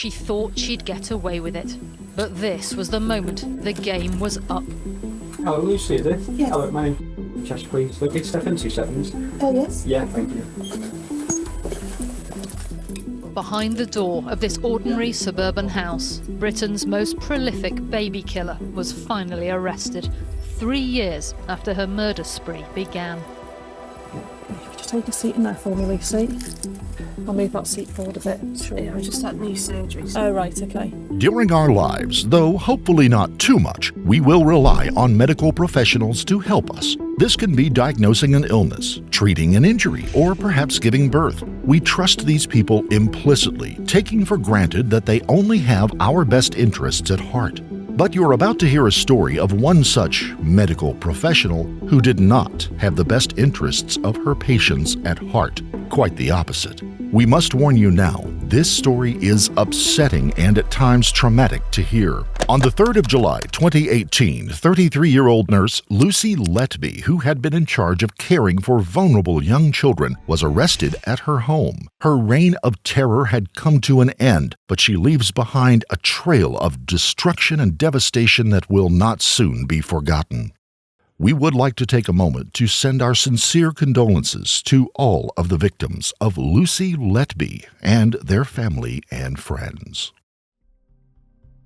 She thought she'd get away with it. But this was the moment the game was up. Hello, Lucy, is it? Yeah. Hello, my name. Chest, please. Look, it's Stefan, 2 seconds. Yes. Yeah, thank you. Behind the door of this ordinary suburban house, Britain's most prolific baby killer was finally arrested 3 years after her murder spree began. Just take a seat in there for me, Lucy. I'll move that seat forward a bit. Sure. Yeah, I just had knee surgery. Oh, right, okay. During our lives, though hopefully not too much, we will rely on medical professionals to help us. This can be diagnosing an illness, treating an injury, or perhaps giving birth. We trust these people implicitly, taking for granted that they only have our best interests at heart. But you're about to hear a story of one such medical professional who did not have the best interests of her patients at heart. Quite the opposite. We must warn you now, this story is upsetting and at times traumatic to hear. On the 3rd of July, 2018, 33-year-old nurse Lucy Letby, who had been in charge of caring for vulnerable young children, was arrested at her home. Her reign of terror had come to an end, but she leaves behind a trail of destruction and devastation that will not soon be forgotten. We would like to take a moment to send our sincere condolences to all of the victims of Lucy Letby and their family and friends.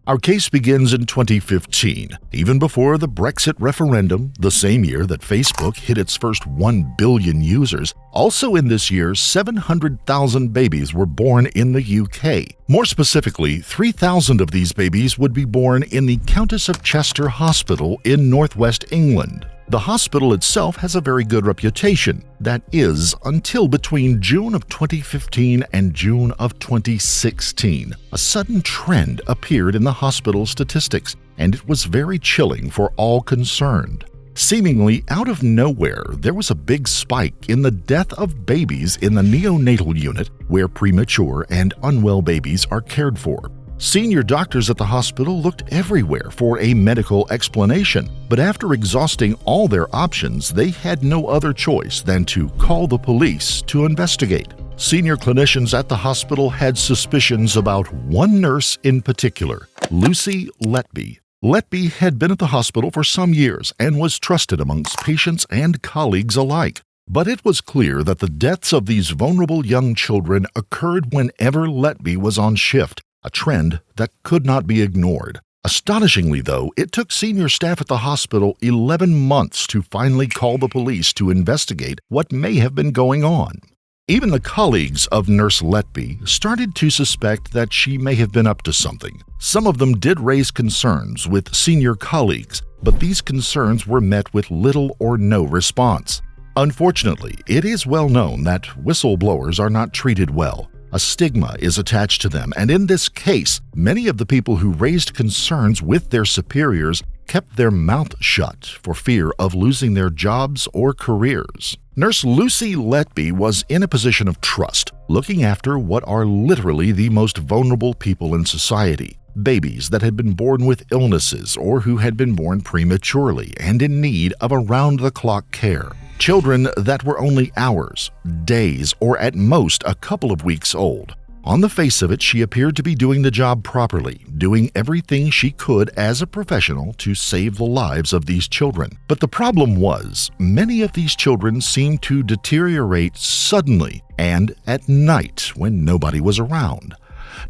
Our case begins in 2015, even before the Brexit referendum, the same year that Facebook hit its first 1 billion users. Also in this year, 700,000 babies were born in the UK. More specifically, 3,000 of these babies would be born in the Countess of Chester Hospital in northwest England. The hospital itself has a very good reputation. That is, until between June of 2015 and June of 2016. A sudden trend appeared in the hospital statistics, and it was very chilling for all concerned. Seemingly out of nowhere, there was a big spike in the death of babies in the neonatal unit, where premature and unwell babies are cared for. Senior doctors at the hospital looked everywhere for a medical explanation, but after exhausting all their options, they had no other choice than to call the police to investigate. Senior clinicians at the hospital had suspicions about one nurse in particular, Lucy Letby. Letby had been at the hospital for some years and was trusted amongst patients and colleagues alike. But it was clear that the deaths of these vulnerable young children occurred whenever Letby was on shift, a trend that could not be ignored. Astonishingly, though, it took senior staff at the hospital 11 months to finally call the police to investigate what may have been going on. Even the colleagues of Nurse Letby started to suspect that she may have been up to something. Some of them did raise concerns with senior colleagues, but these concerns were met with little or no response. Unfortunately, it is well known that whistleblowers are not treated well. A stigma is attached to them, and in this case, many of the people who raised concerns with their superiors kept their mouth shut for fear of losing their jobs or careers. Nurse Lucy Letby was in a position of trust, looking after what are literally the most vulnerable people in society. Babies that had been born with illnesses or who had been born prematurely and in need of around-the-clock care. Children that were only hours, days, or at most a couple of weeks old. On the face of it, she appeared to be doing the job properly, doing everything she could as a professional to save the lives of these children. But the problem was, many of these children seemed to deteriorate suddenly and at night when nobody was around.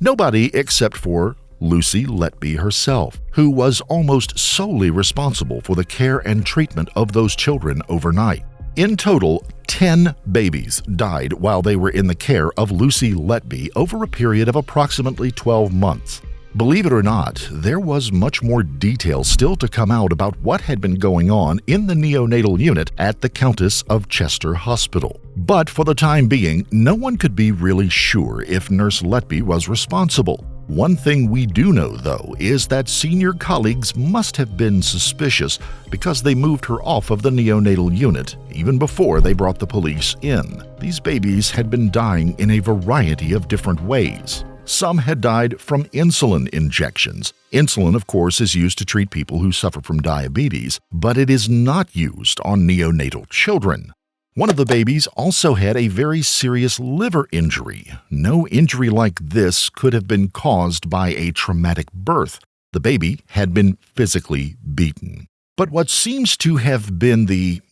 Nobody except for Lucy Letby herself, who was almost solely responsible for the care and treatment of those children overnight. In total, 10 babies died while they were in the care of Lucy Letby over a period of approximately 12 months. Believe it or not, there was much more detail still to come out about what had been going on in the neonatal unit at the Countess of Chester Hospital. But for the time being, no one could be really sure if Nurse Letby was responsible. One thing we do know, though, is that senior colleagues must have been suspicious because they moved her off of the neonatal unit even before they brought the police in. These babies had been dying in a variety of different ways. Some had died from insulin injections. Insulin, of course, is used to treat people who suffer from diabetes, but it is not used on neonatal children. One of the babies also had a very serious liver injury. No injury like this could have been caused by a traumatic birth. The baby had been physically beaten. But what seems to have been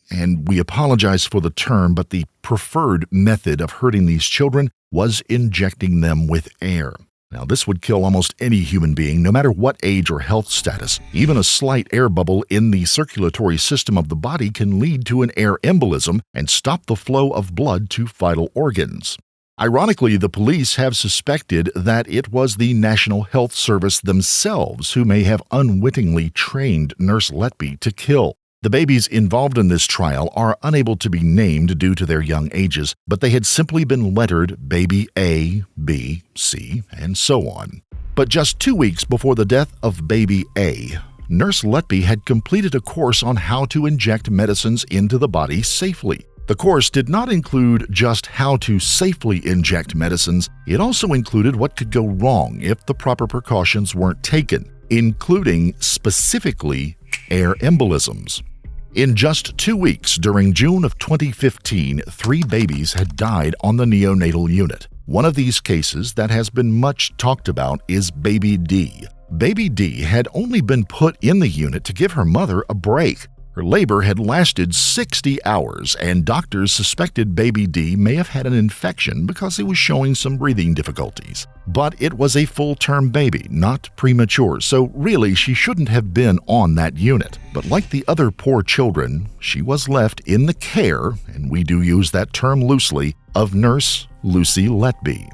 and we apologize for the term, but the preferred method of hurting these children was injecting them with air. Now, this would kill almost any human being, no matter what age or health status. Even a slight air bubble in the circulatory system of the body can lead to an air embolism and stop the flow of blood to vital organs. Ironically, the police have suspected that it was the National Health Service themselves who may have unwittingly trained Nurse Letby to kill. The babies involved in this trial are unable to be named due to their young ages, but they had simply been lettered Baby A, B, C, and so on. But just 2 weeks before the death of Baby A, Nurse Letby had completed a course on how to inject medicines into the body safely. The course did not include just how to safely inject medicines, it also included what could go wrong if the proper precautions weren't taken, including specifically air embolisms. In just 2 weeks, during June of 2015, 3 babies had died on the neonatal unit. One of these cases that has been much talked about is Baby D. Baby D had only been put in the unit to give her mother a break. Her labor had lasted 60 hours, and doctors suspected Baby D may have had an infection because he was showing some breathing difficulties. But it was a full-term baby, not premature, so really she shouldn't have been on that unit. But like the other poor children, she was left in the care, and we do use that term loosely, of Nurse Lucy Letby.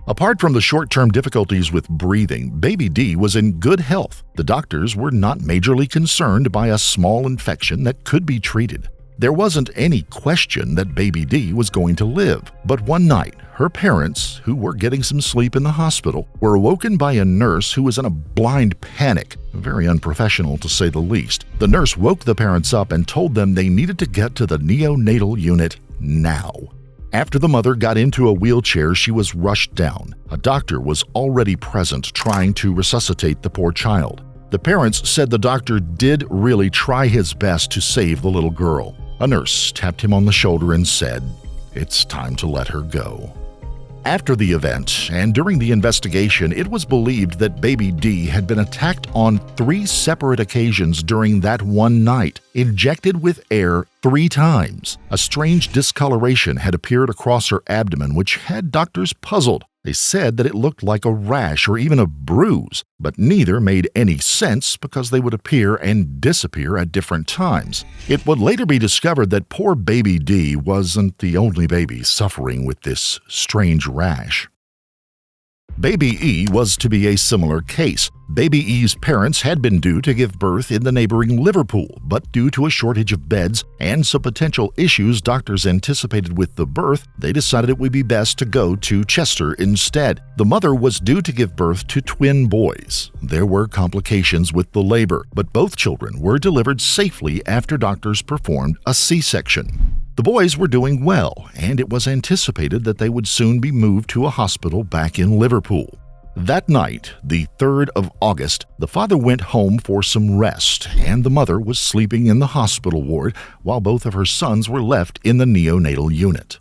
Apart from the short-term difficulties with breathing, Baby D was in good health. The doctors were not majorly concerned by a small infection that could be treated. There wasn't any question that Baby D was going to live. But one night, her parents, who were getting some sleep in the hospital, were awoken by a nurse who was in a blind panic. Very unprofessional, to say the least. The nurse woke the parents up and told them they needed to get to the neonatal unit now. After the mother got into a wheelchair, she was rushed down. A doctor was already present trying to resuscitate the poor child. The parents said the doctor did really try his best to save the little girl. A nurse tapped him on the shoulder and said, "It's time to let her go." After the event and during the investigation, it was believed that Baby D had been attacked on 3 separate occasions during that one night, injected with air 3 times. A strange discoloration had appeared across her abdomen, which had doctors puzzled. They said that it looked like a rash or even a bruise, but neither made any sense because they would appear and disappear at different times. It would later be discovered that poor Baby D wasn't the only baby suffering with this strange rash. Baby E was to be a similar case. Baby E's parents had been due to give birth in the neighboring Liverpool, but due to a shortage of beds and some potential issues doctors anticipated with the birth, they decided it would be best to go to Chester instead. The mother was due to give birth to twin boys. There were complications with the labor, but both children were delivered safely after doctors performed a C-section. The boys were doing well, and it was anticipated that they would soon be moved to a hospital back in Liverpool. That night, the 3rd of August, the father went home for some rest, and the mother was sleeping in the hospital ward while both of her sons were left in the neonatal unit.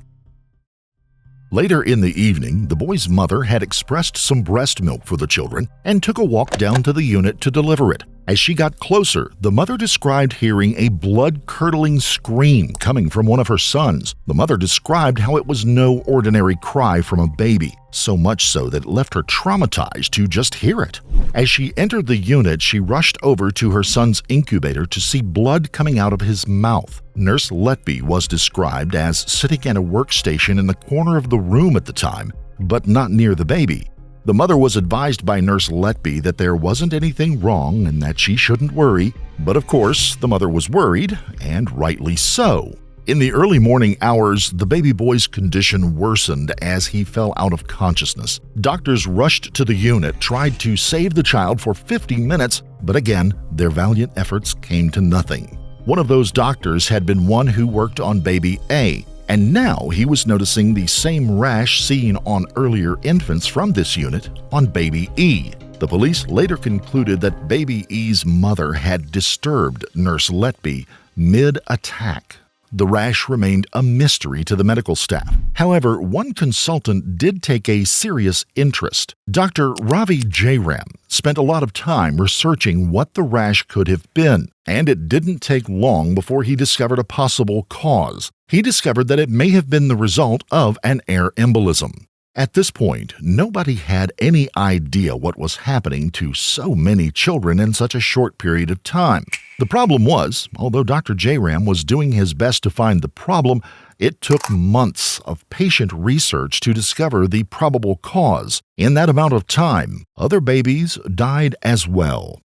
Later in the evening, the boy's mother had expressed some breast milk for the children and took a walk down to the unit to deliver it. As she got closer, the mother described hearing a blood-curdling scream coming from one of her sons. The mother described how it was no ordinary cry from a baby, so much so that it left her traumatized to just hear it. As she entered the unit, she rushed over to her son's incubator to see blood coming out of his mouth. Nurse Letby was described as sitting at a workstation in the corner of the room at the time, but not near the baby. The mother was advised by Nurse Letby that there wasn't anything wrong and that she shouldn't worry, but of course the mother was worried, and rightly so. In the early morning hours, the baby boy's condition worsened as he fell out of consciousness. Doctors rushed to the unit, tried to save the child for 50 minutes, but again, their valiant efforts came to nothing. One of those doctors had been one who worked on Baby A, and now he was noticing the same rash seen on earlier infants from this unit on Baby E. The police later concluded that Baby E's mother had disturbed Nurse Letby mid-attack. The rash remained a mystery to the medical staff. However, one consultant did take a serious interest. Dr. Ravi Jairam spent a lot of time researching what the rash could have been, and it didn't take long before he discovered a possible cause. He discovered that it may have been the result of an air embolism. At this point, nobody had any idea what was happening to so many children in such a short period of time. The problem was, although Dr. Jairam was doing his best to find the problem, it took months of patient research to discover the probable cause. In that amount of time, other babies died as well.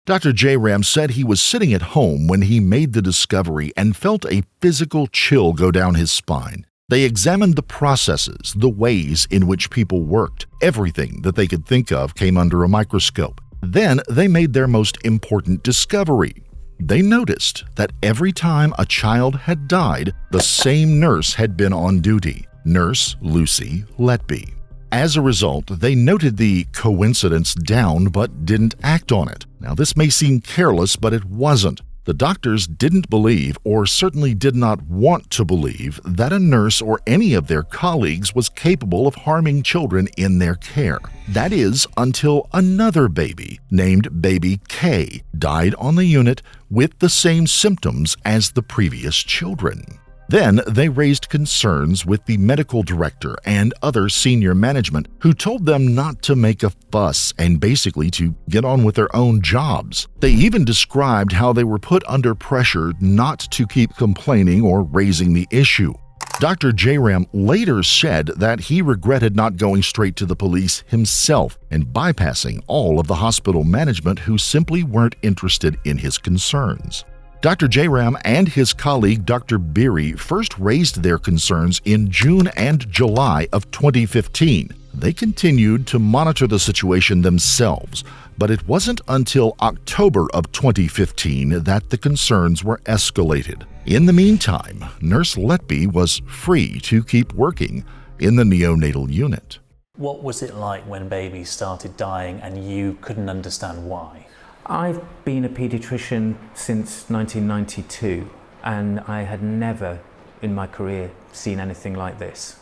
Dr. Jairam said he was sitting at home when he made the discovery and felt a physical chill go down his spine. They examined the processes, the ways in which people worked. Everything that they could think of came under a microscope. Then they made their most important discovery. They noticed that every time a child had died, the same nurse had been on duty, Nurse Lucy Letby. As a result, they noted the coincidence down but didn't act on it. Now, this may seem careless, but it wasn't. The doctors didn't believe, or certainly did not want to believe, that a nurse or any of their colleagues was capable of harming children in their care. That is, until another baby, named Baby K, died on the unit with the same symptoms as the previous children. Then they raised concerns with the medical director and other senior management, who told them not to make a fuss and basically to get on with their own jobs. They even described how they were put under pressure not to keep complaining or raising the issue. Dr. Jairam later said that he regretted not going straight to the police himself and bypassing all of the hospital management who simply weren't interested in his concerns. Dr. Jairam and his colleague Dr. Beery first raised their concerns in June and July of 2015. They continued to monitor the situation themselves, but it wasn't until October of 2015 that the concerns were escalated. In the meantime, Nurse Letby was free to keep working in the neonatal unit. What was it like when babies started dying and you couldn't understand why? I've been a paediatrician since 1992, and I had never in my career seen anything like this.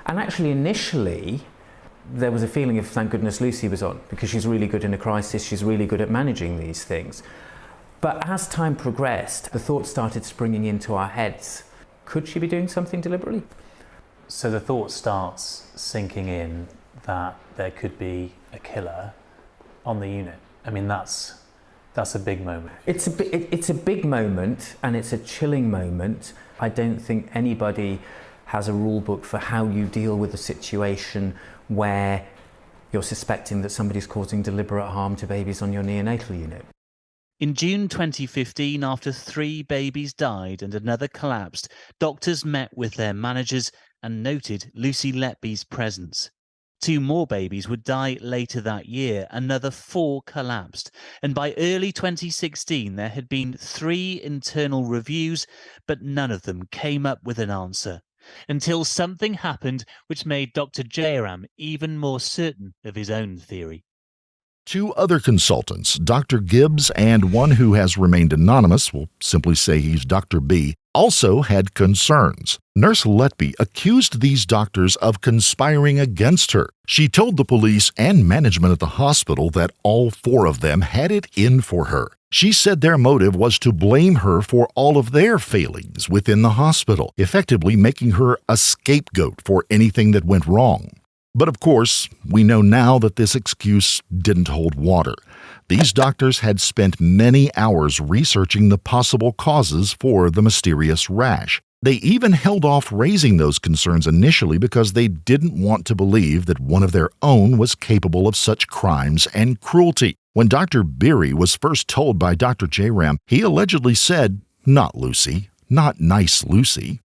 And actually initially there was a feeling of thank goodness Lucy was on, because she's really good in a crisis, she's really good at managing these things. But as time progressed, the thoughts started springing into our heads. Could she be doing something deliberately? So the thought starts sinking in that there could be a killer on the unit. I mean, that's a big moment. It's a big moment, and it's a chilling moment. I don't think anybody has a rule book for how you deal with a situation where you're suspecting that somebody's causing deliberate harm to babies on your neonatal unit. In June 2015, after 3 babies died and another collapsed, doctors met with their managers and noted Lucy Letby's presence. 2 more babies would die later that year, another 4 collapsed, and by early 2016 there had been 3 internal reviews, but none of them came up with an answer, until something happened which made Dr. Jairam even more certain of his own theory. 2 other consultants, Dr. Gibbs and one who has remained anonymous, we'll simply say he's Dr. B, also had concerns. Nurse Letby accused these doctors of conspiring against her. She told the police and management at the hospital that all 4 of them had it in for her. She said their motive was to blame her for all of their failings within the hospital, effectively making her a scapegoat for anything that went wrong. But of course, we know now that this excuse didn't hold water. These doctors had spent many hours researching the possible causes for the mysterious rash. They even held off raising those concerns initially because they didn't want to believe that one of their own was capable of such crimes and cruelty. When Dr. Beery was first told by Dr. Jairam, he allegedly said, "Not Lucy, not nice Lucy."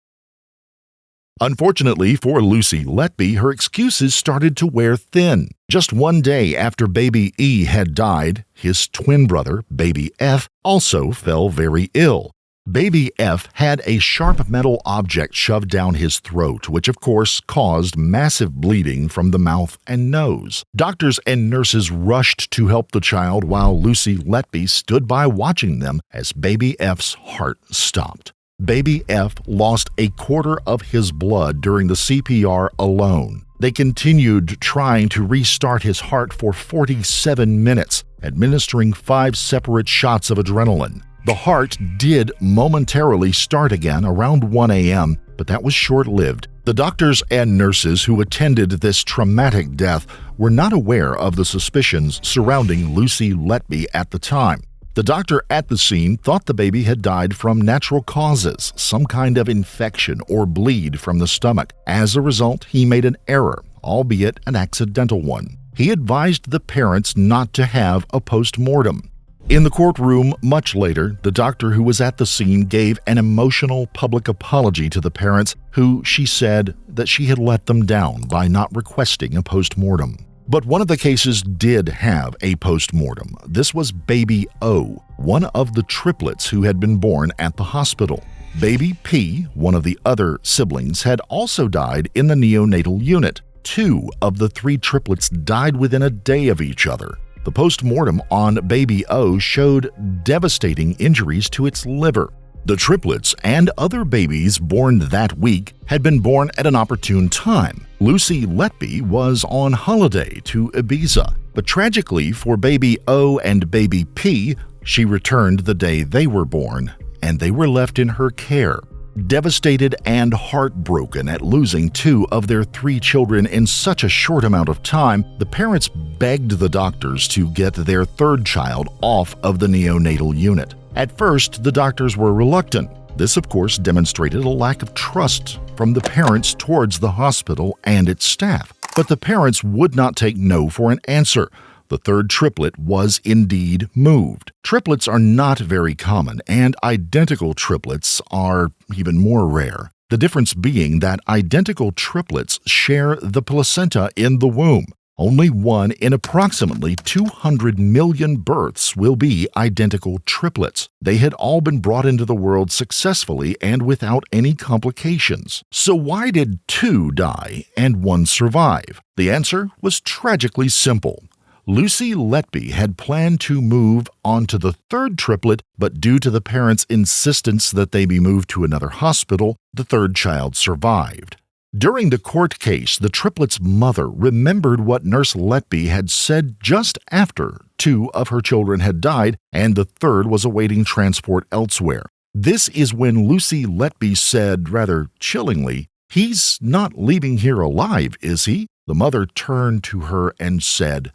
Unfortunately for Lucy Letby, her excuses started to wear thin. Just one day after baby E had died, his twin brother, baby F, also fell very ill. Baby F had a sharp metal object shoved down his throat, which of course caused massive bleeding from the mouth and nose. Doctors and nurses rushed to help the child while Lucy Letby stood by watching them as baby F's heart stopped. Baby F lost a quarter of his blood during the CPR alone. They continued trying to restart his heart for 47 minutes, administering 5 separate shots of adrenaline. The heart did momentarily start again around 1 a.m., but that was short-lived. The doctors and nurses who attended this traumatic death were not aware of the suspicions surrounding Lucy Letby at the time. The doctor at the scene thought the baby had died from natural causes, some kind of infection or bleed from the stomach. As a result, he made an error, albeit an accidental one. He advised the parents not to have a post-mortem. In the courtroom much later, the doctor who was at the scene gave an emotional public apology to the parents, who she said that she had let them down by not requesting a post-mortem. But one of the cases did have a post-mortem. This was baby O, one of the triplets who had been born at the hospital. Baby P, one of the other siblings, had also died in the neonatal unit. 2 of the 3 triplets died within a day of each other. The post-mortem on baby O showed devastating injuries to its liver. The triplets and other babies born that week had been born at an opportune time. Lucy Letby was on holiday to Ibiza, but tragically for baby O and baby P, she returned the day they were born, and they were left in her care. Devastated and heartbroken at losing 2 of their 3 children in such a short amount of time, the parents begged the doctors to get their 3rd child off of the neonatal unit. At first, the doctors were reluctant. This, of course, demonstrated a lack of trust from the parents towards the hospital and its staff. But the parents would not take no for an answer. The 3rd triplet was indeed moved. Triplets are not very common, and identical triplets are even more rare. The difference being that identical triplets share the placenta in the womb. Only 1 in approximately 200 million births will be identical triplets. They had all been brought into the world successfully and without any complications. So why did 2 die and 1 survive? The answer was tragically simple. Lucy Letby had planned to move on to the 3rd triplet, but due to the parents' insistence that they be moved to another hospital, the 3rd child survived. During the court case, the triplets' mother remembered what Nurse Letby had said just after 2 of her children had died and the 3rd was awaiting transport elsewhere. This is when Lucy Letby said, rather chillingly, "He's not leaving here alive, is he?" The mother turned to her and said,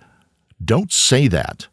"Don't say that."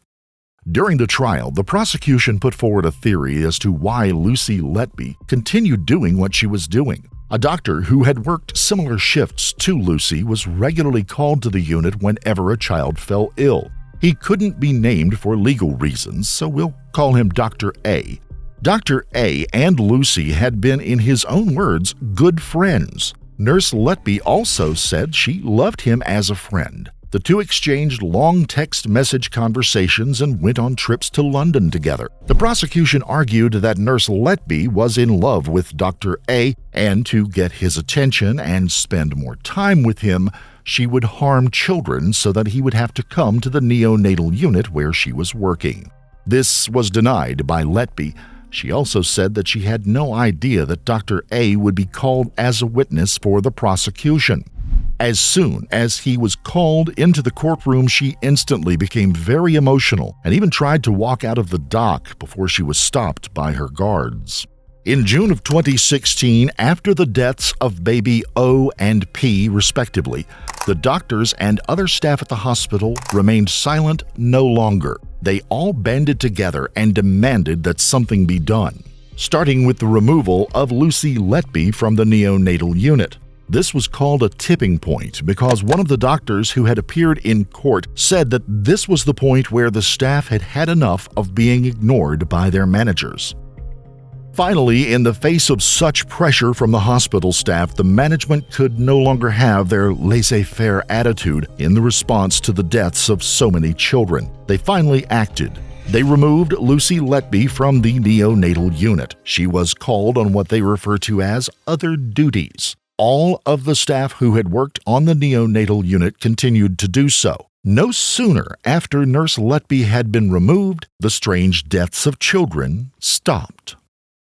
During the trial, the prosecution put forward a theory as to why Lucy Letby continued doing what she was doing. A doctor who had worked similar shifts to Lucy was regularly called to the unit whenever a child fell ill. He couldn't be named for legal reasons, so we'll call him Dr. A. Dr. A and Lucy had been, in his own words, good friends. Nurse Letby also said she loved him as a friend. The 2 exchanged long text message conversations and went on trips to London together. The prosecution argued that Nurse Letby was in love with Dr. A, and to get his attention and spend more time with him, she would harm children so that he would have to come to the neonatal unit where she was working. This was denied by Letby. She also said that she had no idea that Dr. A would be called as a witness for the prosecution. As soon as he was called into the courtroom, she instantly became very emotional and even tried to walk out of the dock before she was stopped by her guards. In June of 2016, after the deaths of baby O and P, respectively, the doctors and other staff at the hospital remained silent no longer. They all banded together and demanded that something be done, starting with the removal of Lucy Letby from the neonatal unit. This was called a tipping point because one of the doctors who had appeared in court said that this was the point where the staff had had enough of being ignored by their managers. Finally, in the face of such pressure from the hospital staff, the management could no longer have their laissez-faire attitude in the response to the deaths of so many children. They finally acted. They removed Lucy Letby from the neonatal unit. She was called on what they refer to as other duties. All of the staff who had worked on the neonatal unit continued to do so. No sooner after Nurse Letby had been removed, the strange deaths of children stopped.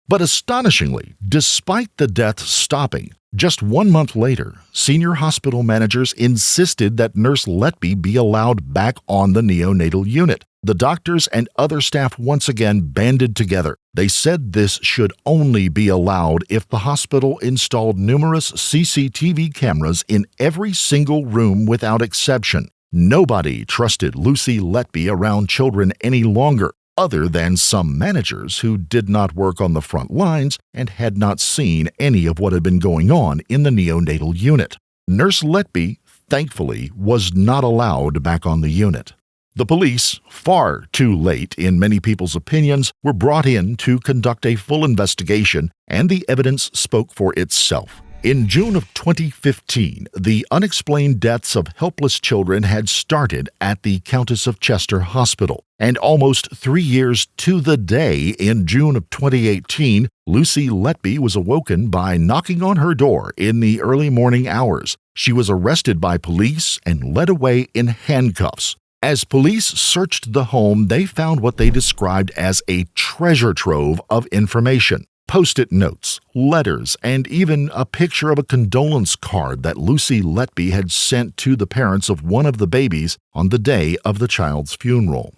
But astonishingly, despite the death stopping, just 1 month later, senior hospital managers insisted that Nurse Letby be allowed back on the neonatal unit. The doctors and other staff once again banded together. They said this should only be allowed if the hospital installed numerous CCTV cameras in every single room without exception. Nobody trusted Lucy Letby around children any longer, other than some managers who did not work on the front lines and had not seen any of what had been going on in the neonatal unit. Nurse Letby, thankfully, was not allowed back on the unit. The police, far too late in many people's opinions, were brought in to conduct a full investigation, and the evidence spoke for itself. In June of 2015, the unexplained deaths of helpless children had started at the Countess of Chester Hospital. And almost 3 years to the day in June of 2018, Lucy Letby was awoken by knocking on her door in the early morning hours. She was arrested by police and led away in handcuffs. As police searched the home, they found what they described as a treasure trove of information. Post-it notes, letters, and even a picture of a condolence card that Lucy Letby had sent to the parents of one of the babies on the day of the child's funeral.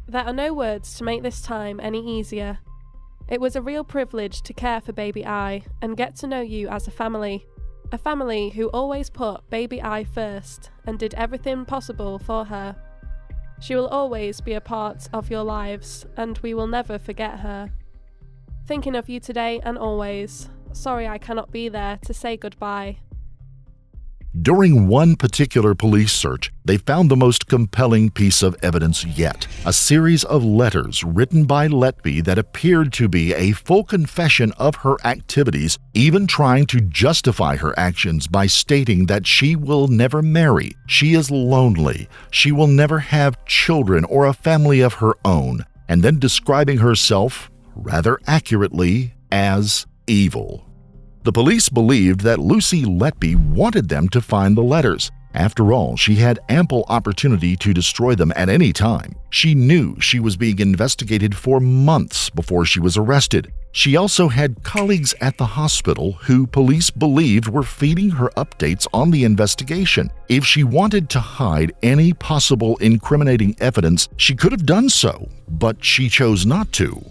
There are no words to make this time any easier. It was a real privilege to care for baby I and get to know you as a family who always put baby I first and did everything possible for her. She will always be a part of your lives, and we will never forget her. Thinking of you today and always. Sorry I cannot be there to say goodbye. During one particular police search, they found the most compelling piece of evidence yet, a series of letters written by Letby that appeared to be a full confession of her activities, even trying to justify her actions by stating that she will never marry, she is lonely, she will never have children or a family of her own, and then describing herself, rather accurately, as evil. The police believed that Lucy Letby wanted them to find the letters. After all, she had ample opportunity to destroy them at any time. She knew she was being investigated for months before she was arrested. She also had colleagues at the hospital who police believed were feeding her updates on the investigation. If she wanted to hide any possible incriminating evidence, she could have done so, but she chose not to.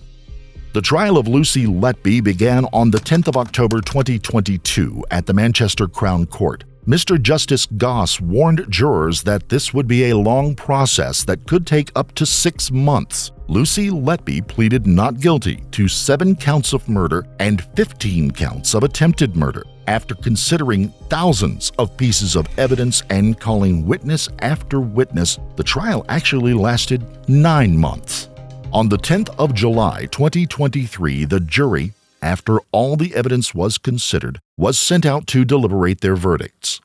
The trial of Lucy Letby began on the 10th of October 2022 at the Manchester Crown Court. Mr. Justice Goss warned jurors that this would be a long process that could take up to 6 months. Lucy Letby pleaded not guilty to 7 counts of murder and 15 counts of attempted murder. After considering thousands of pieces of evidence and calling witness after witness, the trial actually lasted 9 months. On the 10th of July 2023, the jury, after all the evidence was considered, was sent out to deliberate their verdicts.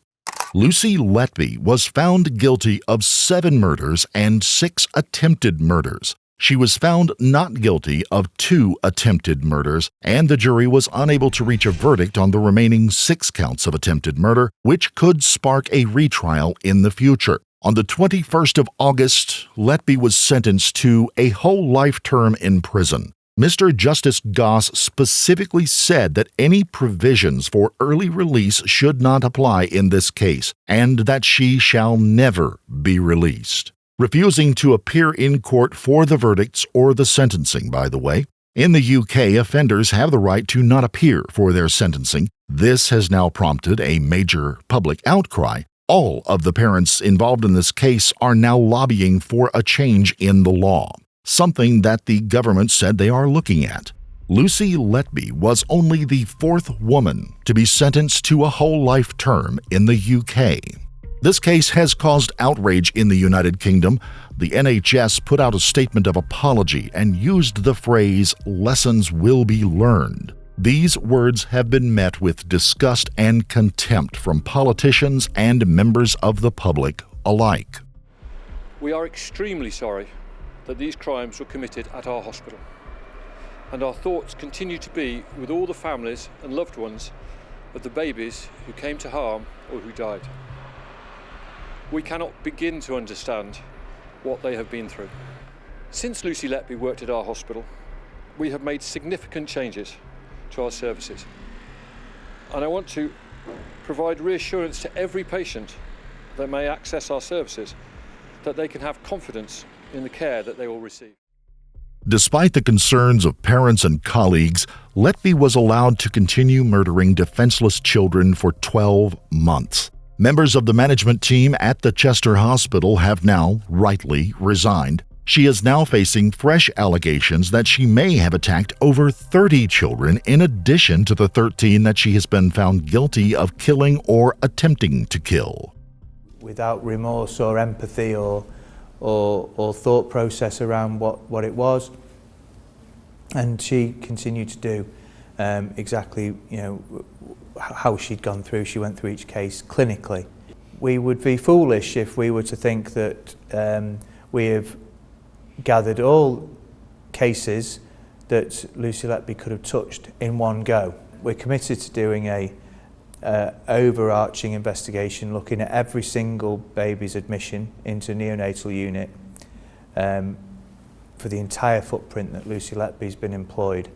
Lucy Letby was found guilty of 7 murders and 6 attempted murders. She was found not guilty of 2 attempted murders, and the jury was unable to reach a verdict on the remaining 6 counts of attempted murder, which could spark a retrial in the future. On the 21st of August, Letby was sentenced to a whole life term in prison. Mr. Justice Goss specifically said that any provisions for early release should not apply in this case, and that she shall never be released. Refusing to appear in court for the verdicts or the sentencing, by the way. In the UK, offenders have the right to not appear for their sentencing. This has now prompted a major public outcry. All of the parents involved in this case are now lobbying for a change in the law, something that the government said they are looking at. Lucy Letby was only the 4th woman to be sentenced to a whole life term in the UK. This case has caused outrage in the United Kingdom. The NHS put out a statement of apology and used the phrase, "lessons will be learned." These words have been met with disgust and contempt from politicians and members of the public alike. We are extremely sorry that these crimes were committed at our hospital, and our thoughts continue to be with all the families and loved ones of the babies who came to harm or who died. We cannot begin to understand what they have been through. Since Lucy Letby worked at our hospital, we have made significant changes to our services. And I want to provide reassurance to every patient that may access our services that they can have confidence in the care that they will receive. Despite the concerns of parents and colleagues, Letby was allowed to continue murdering defenseless children for 12 months. Members of the management team at the Chester Hospital have now, rightly, resigned. She is now facing fresh allegations that she may have attacked over 30 children in addition to the 13 that she has been found guilty of killing or attempting to kill. Without remorse or empathy or thought process around what it was, and she continued to do exactly how she'd gone through. She went through each case clinically. We would be foolish if we were to think that we have gathered all cases that Lucy Letby could have touched in one go. We're committed to doing a overarching investigation looking at every single baby's admission into neonatal unit for the entire footprint that Lucy Letby's been employed,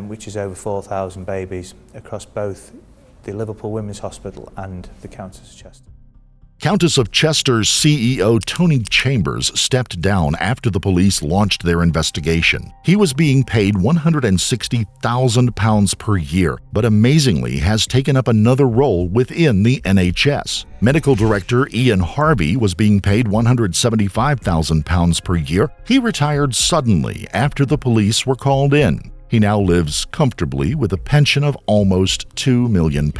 which is over 4,000 babies across both the Liverpool Women's Hospital and the Countess of Chester. Countess of Chester's CEO Tony Chambers stepped down after the police launched their investigation. He was being paid £160,000 per year, but amazingly has taken up another role within the NHS. Medical Director Ian Harvey was being paid £175,000 per year. He retired suddenly after the police were called in. He now lives comfortably with a pension of almost £2 million.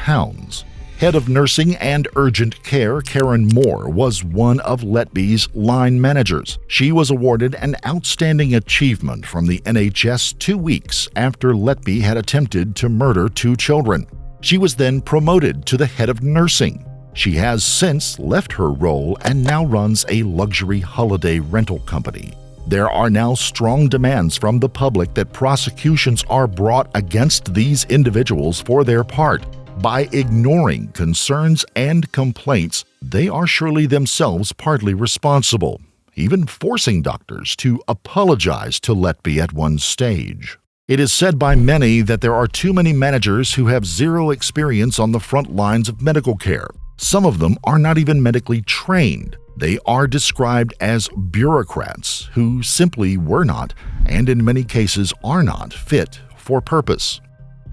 Head of Nursing and Urgent Care, Karen Moore, was one of Letby's line managers. She was awarded an outstanding achievement from the NHS 2 weeks after Letby had attempted to murder 2 children. She was then promoted to the head of nursing. She has since left her role and now runs a luxury holiday rental company. There are now strong demands from the public that prosecutions are brought against these individuals for their part. By ignoring concerns and complaints, they are surely themselves partly responsible, even forcing doctors to apologize to Letby at one stage. It is said by many that there are too many managers who have zero experience on the front lines of medical care. Some of them are not even medically trained. They are described as bureaucrats who simply were not, and in many cases are not, fit for purpose.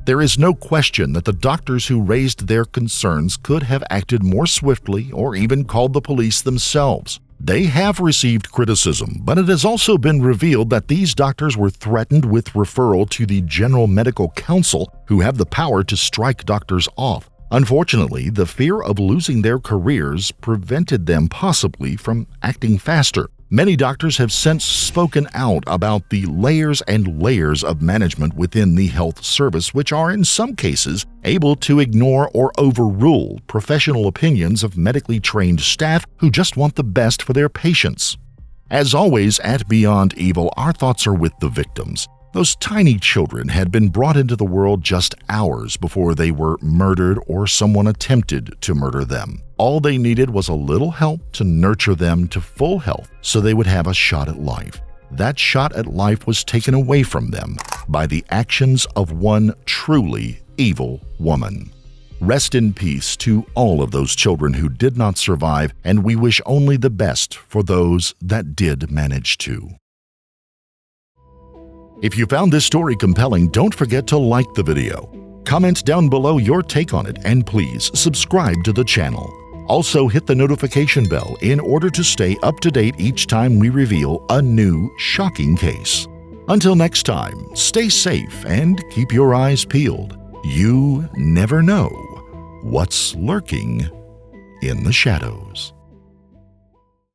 There is no question that the doctors who raised their concerns could have acted more swiftly or even called the police themselves. They have received criticism, but it has also been revealed that these doctors were threatened with referral to the General Medical Council, who have the power to strike doctors off. Unfortunately, the fear of losing their careers prevented them possibly from acting faster. Many doctors have since spoken out about the layers and layers of management within the health service, which are in some cases able to ignore or overrule professional opinions of medically trained staff who just want the best for their patients. As always at Beyond Evil, our thoughts are with the victims. Those tiny children had been brought into the world just hours before they were murdered or someone attempted to murder them. All they needed was a little help to nurture them to full health so they would have a shot at life. That shot at life was taken away from them by the actions of one truly evil woman. Rest in peace to all of those children who did not survive, and we wish only the best for those that did manage to. If you found this story compelling, don't forget to like the video. Comment down below your take on it, and please subscribe to the channel. Also hit the notification bell in order to stay up to date each time we reveal a new shocking case. Until next time, stay safe and keep your eyes peeled. You never know what's lurking in the shadows.